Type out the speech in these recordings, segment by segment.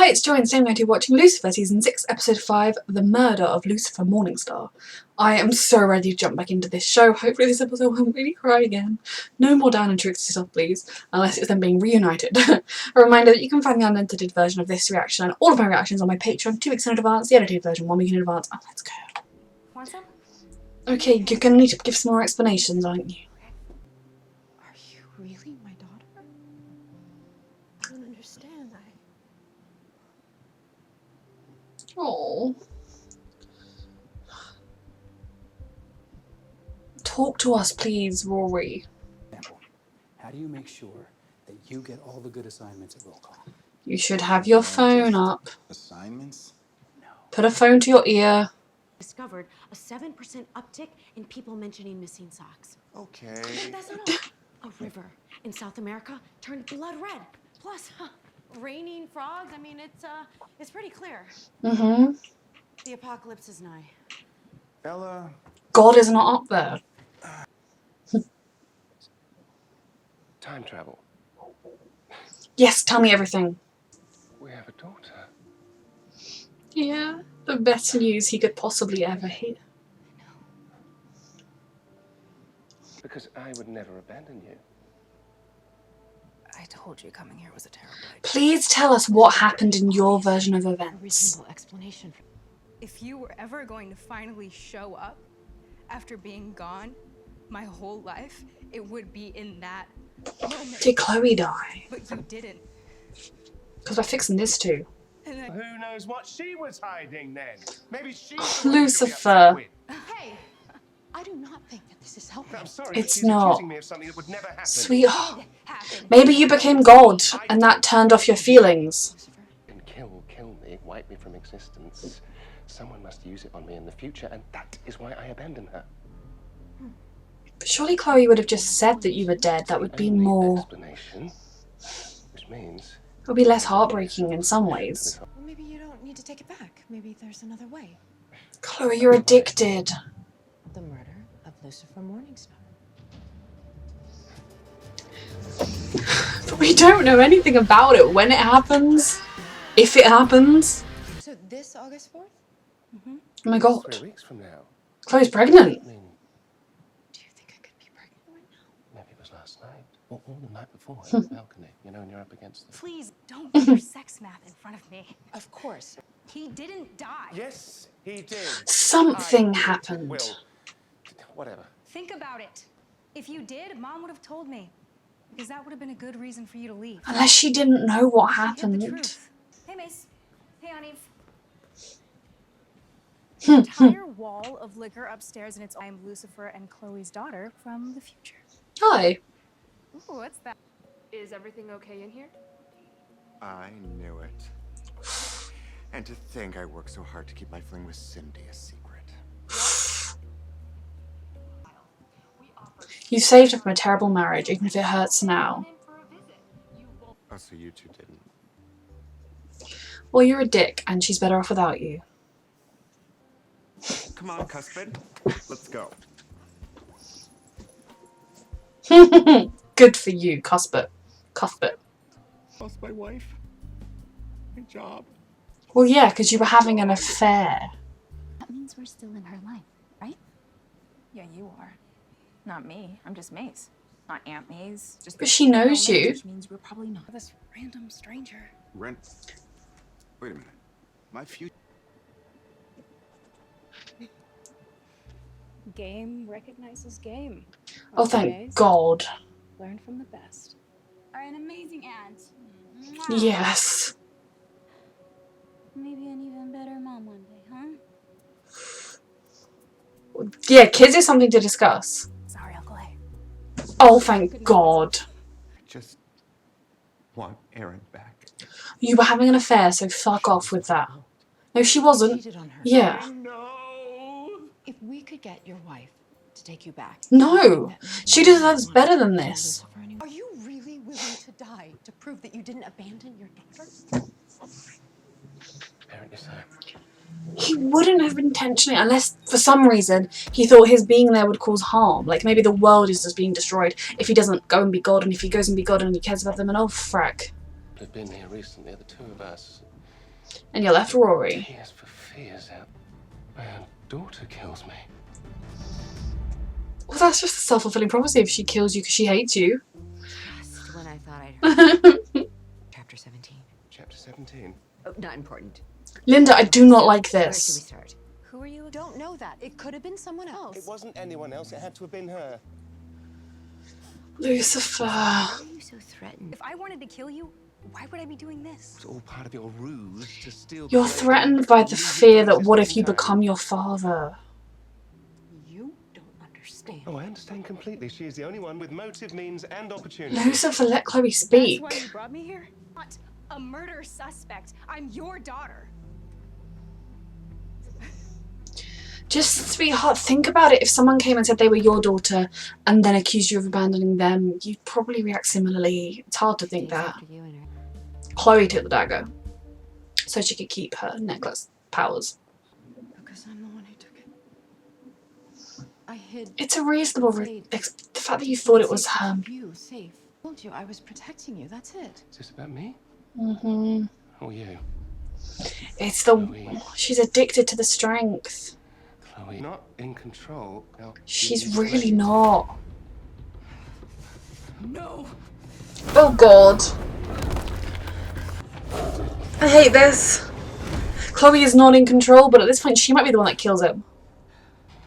it's Joy and today I'm going to be watching Lucifer Season 6, Episode 5, The Murder of Lucifer Morningstar. I am so ready to jump back into this show. Hopefully this episode won't make me cry again. No more Dan and Trixie stuff, please, unless it's them being reunited. A reminder that you can find the unedited version of this reaction and all of my reactions on my Patreon 2 weeks in advance, the edited version 1 week in advance, and let's go. Want some? Okay, you're going to need to give some more explanations, aren't you? Are you really my daughter? I don't understand. Oh. Talk to us, please, Rory. How do you make sure that you get all the good assignments at roll call? You should have your phone up. Assignments? No. Put a phone to your ear. Discovered a 7% uptick in people mentioning missing socks. Okay. But that's not all. A river in South America turned blood red. Plus, raining frogs. I mean, it's pretty clear. Mm-hmm. The apocalypse is nigh. Ella. God is not up there. Time travel. Yes, tell me everything. We have a daughter. Yeah, the best news he could possibly ever hear. Because I would never abandon you. I told you coming here was a terrible idea. Please tell us what happened in your version of A events. reasonable explanation. If you were ever going to finally show up after being gone my whole life, it would be in that moment. Did Chloe die? But you didn't. Because we're fixing this too. And I... Who knows what she was hiding then? Maybe Lucifer. Hey, I do not think that this is helping. I'm sorry, It's but she's not. accusing me of something that would never happen. Sweetheart. happened. Maybe you became God and that turned off your feelings. Lucifer, And kill me, wipe me from existence. Someone must use it on me in the future, and that is why I abandoned her. But surely Chloe would have just said that you were dead. That would be Only more... explanation, which means It would be less heartbreaking in some ways. well, maybe you don't need to take it back. Maybe there's another way. Chloe, you're addicted. The murder of Lucifer Morningstar. But we don't know anything about it. When it happens. If it happens. So this August 4th? Oh my god. 3 weeks from now. Chloe's pregnant. I mean, Do you think I could be pregnant right now? maybe it was last night, or the night before on the balcony. You know, and you're up against the... Please don't do your sex math in front of me. Of course. He didn't die. Yes, he did. Something I happened. will. Whatever. Think about it. If you did, Mom would have told me. Because that would have been a good reason for you to leave. Unless she didn't know what Get the happened. truth. Hey, Mace. Hey, Aniv. Entire wall of liquor upstairs, and it's I'm Lucifer and Chloe's daughter from the future. Hi. Ooh, what's that? Is everything okay in here? I knew it. And to think I worked so hard to keep my fling with Cindy a secret. You saved her from a terrible marriage, even if it hurts now. Oh, so you two didn't. Well, you're a dick, and she's better off without you. Come on, Cuspid. Let's go. Good for you, Cuthbert. Lost my wife. My job. Well, yeah, because you were having an affair. That means we're still in her life, right? Yeah, you are. Not me. I'm just Mace. Not Aunt Maze. Just But she knows you. Which means we're probably not This random stranger. Rent. Wait a minute. My future. Game recognizes game. Oh, thank God. Learn from the best. Are an amazing aunt. Yes. Maybe an even better mom one day, huh? Yeah, kids is something to discuss. Sorry, Uncle A. Oh, thank God. I just want Aaron back. You were having an affair, so fuck off with that. No, she wasn't. Cheated on her. Yeah. No. If we could get your wife to take you back. No. She deserves better than this. Are you really willing to die to prove that you didn't abandon your daughter? Apparently so. He wouldn't have intentionally, unless for some reason he thought his being there would cause harm. Like maybe the world is just being destroyed if he doesn't go and be God, and if he goes and be God and he cares about them, and oh frack. We've been here recently, the two of us. And you're left Rory. Tears for fears out. My own daughter kills me. Well, that's just a self-fulfilling prophecy if she kills you because she hates you. Just when I thought I'd heard. Chapter 17. Chapter 17. Oh, not important. Linda, I do not like Where should we this. start? Who are you? Don't know that. It could have been someone else. It wasn't anyone else. It had to have been her. Lucifer. Why are you so threatened? If I wanted to kill you, why would I be doing this? It's all part of your ruse to steal. You're threatened by the fear that what if you become your father? You don't understand. Oh, I understand completely. She is the only one with motive, means, and opportunity. Lucifer, let Chloe That's speak. why you brought me here? Not a murder suspect. I'm your daughter. Just, sweetheart, think about it. If someone came and said they were your daughter and then accused you of abandoning them, you'd probably react similarly. It's hard to think that. After you and her. Chloe took the dagger so she could keep her necklace powers. Because I'm the one who took it. I hid. It's a reasonable the fact that you thought it was her. You safe. I told you I was protecting you. That's it. Is this about me? Mm-hmm. Or you? It's the... Chloe. She's addicted to the strength. Chloe, not in control. Now, She's really not. No. Oh god. I hate this. Chloe is not in control, but at this point she might be the one that kills him.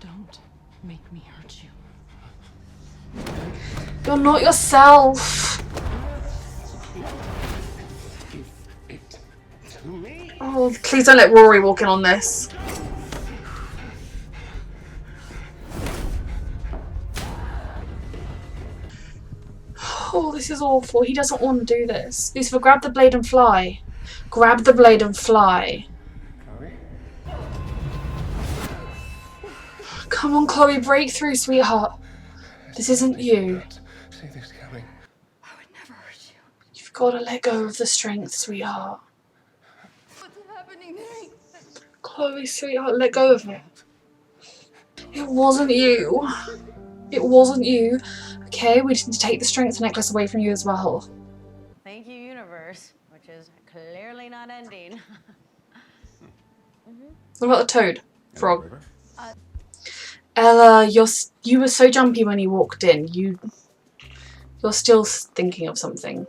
Don't make me hurt you. You're not yourself. It to me. Oh, please don't let Rory walk in on this. Oh, this is awful. He doesn't want to do this. Lucifer, grab the blade and fly. Grab the blade and fly. Chloe? Come on, Chloe, break through, sweetheart. This isn't you. See this coming. I would never hurt you. You've got to let go of the strength, sweetheart. What's happening to me? Chloe, sweetheart, let go of it. It wasn't you. It wasn't you. Okay, we just need to take the strength necklace away from you as well. Thank you, universe, which is clearly not ending. What about the toad? Frog. Ella, you were so jumpy when you walked in. You're still thinking of something.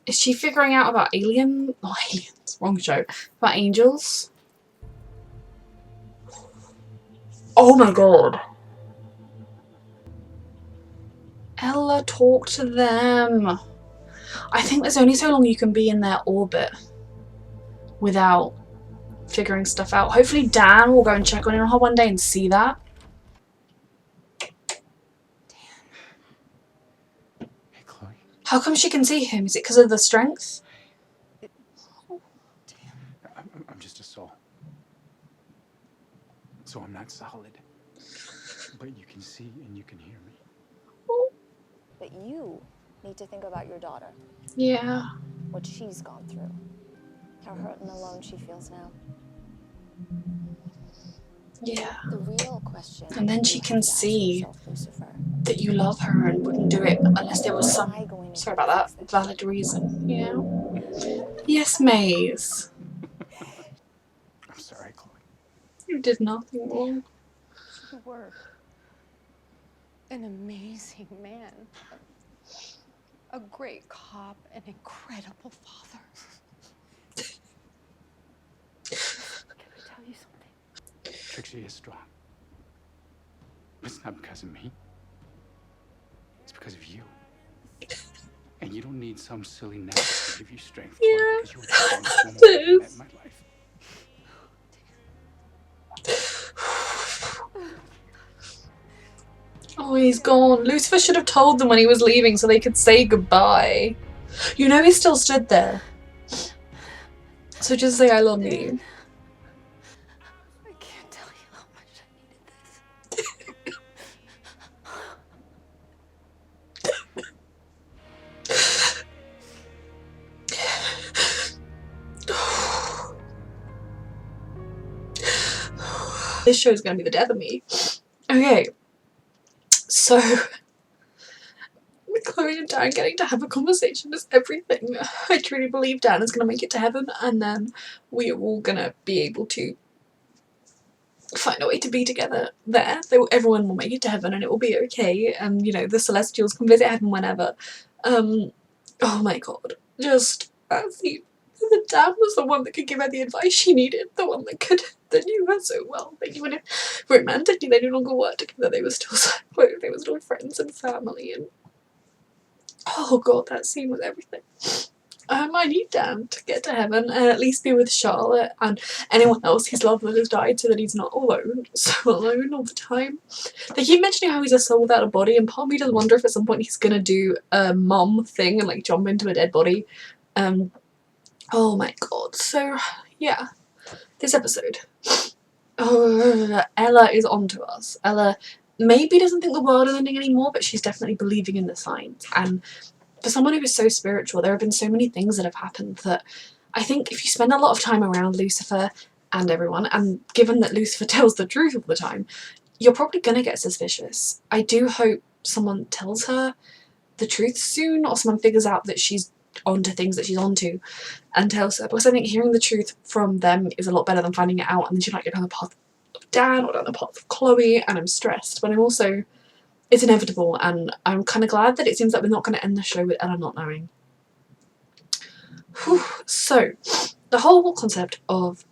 Is she figuring out about aliens? Wrong show. About angels? Oh my god. Ella, talk to them. I think there's only so long you can be in their orbit without figuring stuff out. Hopefully Dan will go and check on her one day and see that. Hey, Chloe. How come she can see him? Is it because of the strength? I'm just a soul. So I'm not solid. But you can see and you can hear me. But you need to think about your daughter, Yeah. what she's gone through, how hurt and alone she feels now. Yeah. The real question. And then she you can have to ask see yourself, Lucifer, that you love her and wouldn't do it unless there was am I some, going to sorry about fix that, this? valid reason. Yeah. Yes, Maze. I'm sorry, Chloe. You did nothing wrong. You were an amazing man. A great cop, an incredible father. Can I tell you something? Trixie is strong. But it's not because of me. It's because of you. And you don't need some silly necklace to give you strength, Chloe, Yeah. because you were the strongest woman I've ever met in my life. Oh, he's gone. Lucifer should have told them when he was leaving so they could say goodbye. You know he still stood there. So just say I love you. I can't tell you how much I needed this. This show's gonna be the death of me. Okay. So Chloe and Dan getting to have a conversation is everything. I truly believe Dan is going to make it to heaven, and then we are all going to be able to find a way to be together there. Everyone will make it to heaven and it will be okay, and you know, the Celestials can visit heaven whenever. Oh my god, just the dad was the one that could give her the advice she needed, the one that knew her so well. They even if romantically they no longer worked together, they were still so close, they were still friends and family, and oh god, that scene was everything. I need Dan to get to heaven and at least be with Charlotte and anyone else his loved one has died, so that he's not alone, so alone all the time. They keep mentioning how he's a soul without a body, and part of me does wonder if at some point he's gonna do a mom thing and like jump into a dead body. Oh my god. So yeah, this episode. Oh, Ella is onto us. Ella maybe doesn't think the world is ending anymore, but she's definitely believing in the signs. And for someone who is so spiritual, there have been so many things that have happened that I think if you spend a lot of time around Lucifer and everyone, and given that Lucifer tells the truth all the time, you're probably going to get suspicious. I do hope someone tells her the truth soon, or someone figures out that she's onto things that she's onto and tells her, because I think hearing the truth from them is a lot better than finding it out and then she might go down the path of Dan or down the path of Chloe, and I'm stressed, but I'm also, it's inevitable, and I'm kind of glad that it seems like we're not going to end the show with Ella not knowing. Whew. So the whole concept of,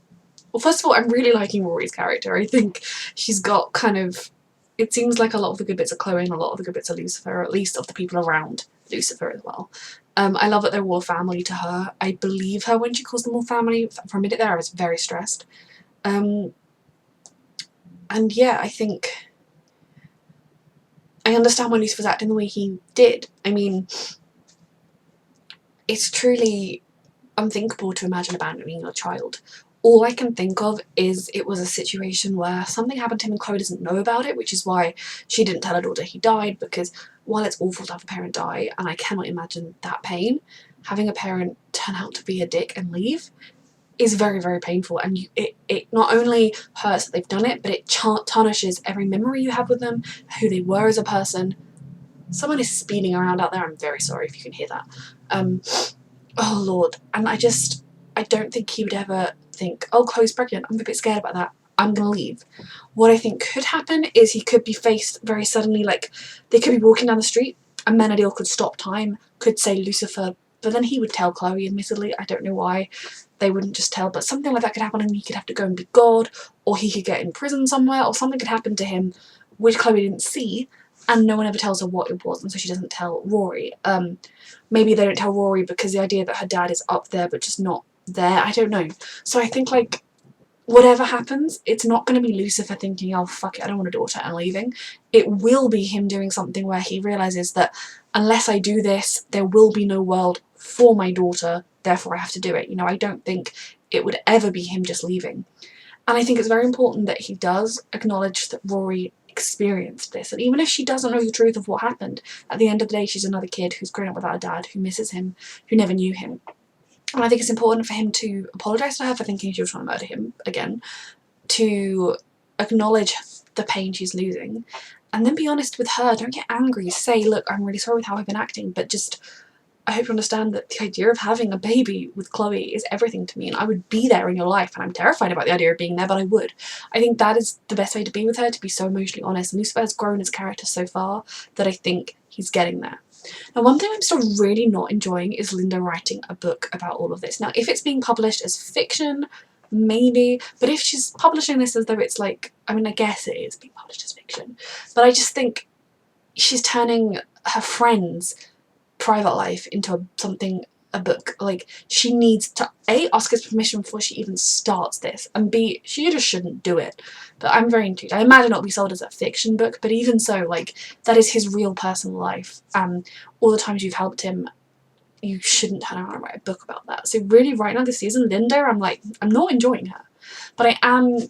well, first of all, I'm really liking Rory's character. I think she's got kind of, it seems like a lot of the good bits are Chloe and a lot of the good bits are Lucifer, or at least of the people around Lucifer as well. I love that they're all family to her. I believe her when she calls them all family. For a minute there I was very stressed. And yeah, I think I understand why Lucifer's acting the way he did. I mean, it's truly unthinkable to imagine abandoning a child. All I can think of is it was a situation where something happened to him and Chloe doesn't know about it, which is why she didn't tell her daughter he died, because while it's awful to have a parent die, and I cannot imagine that pain, having a parent turn out to be a dick and leave is very, very painful, and it not only hurts that they've done it, but it tarnishes every memory you have with them, who they were as a person. Someone is speeding around out there, I'm very sorry if you can hear that. Oh lord, and I don't think he would ever think, oh, Chloe's pregnant, I'm a bit scared about that, I'm gonna leave. What I think could happen is he could be faced very suddenly, like they could be walking down the street and Menadil could stop time, could say Lucifer, but then he would tell Chloe, admittedly. I don't know why they wouldn't just tell, but something like that could happen and he could have to go and be God, or he could get in prison somewhere, or something could happen to him which Chloe didn't see, and no one ever tells her what it was, and so she doesn't tell Rory. Maybe they don't tell Rory because the idea that her dad is up there but just not there, I don't know. So I think, like, whatever happens, it's not going to be Lucifer thinking, oh fuck it, I don't want a daughter and leaving. It will be him doing something where he realises that unless I do this, there will be no world for my daughter, therefore I have to do it. You know, I don't think it would ever be him just leaving. And I think it's very important that he does acknowledge that Rory experienced this, and even if she doesn't know the truth of what happened, at the end of the day she's another kid who's grown up without a dad, who misses him, who never knew him. And I think it's important for him to apologise to her for thinking she was trying to murder him again, to acknowledge the pain she's losing, and then be honest with her. Don't get angry, say, look, I'm really sorry with how I've been acting, but just, I hope you understand that the idea of having a baby with Chloe is everything to me, and I would be there in your life, and I'm terrified about the idea of being there, but I would. I think that is the best way to be with her, to be so emotionally honest, and Lucifer has grown his character so far that I think he's getting there. Now, one thing I'm still really not enjoying is Linda writing a book about all of this. Now, if it's being published as fiction, maybe, but if she's publishing this as though it's like, I mean, I guess it is being published as fiction, but I just think she's turning her friends' private life into a book. Like, she needs to A, ask his permission before she even starts this, and B, she just shouldn't do it. But I'm very intrigued. I imagine it'll be sold as a fiction book, but even so, like, that is his real personal life. All the times you've helped him, you shouldn't turn around and write a book about that. So really, right now this season, Linda, I'm not enjoying her, but I am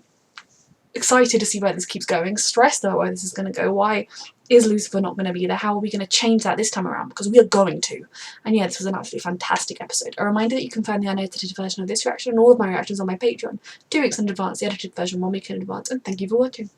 excited to see where this keeps going, stressed about where this is going to go. Why is Lucifer not going to be there? How are we going to change that this time around? Because we are going to. And yeah, this was an absolutely fantastic episode. A reminder that you can find the unedited version of this reaction and all of my reactions on my Patreon, 2 weeks in advance, the edited version 1 week in advance, and thank you for watching.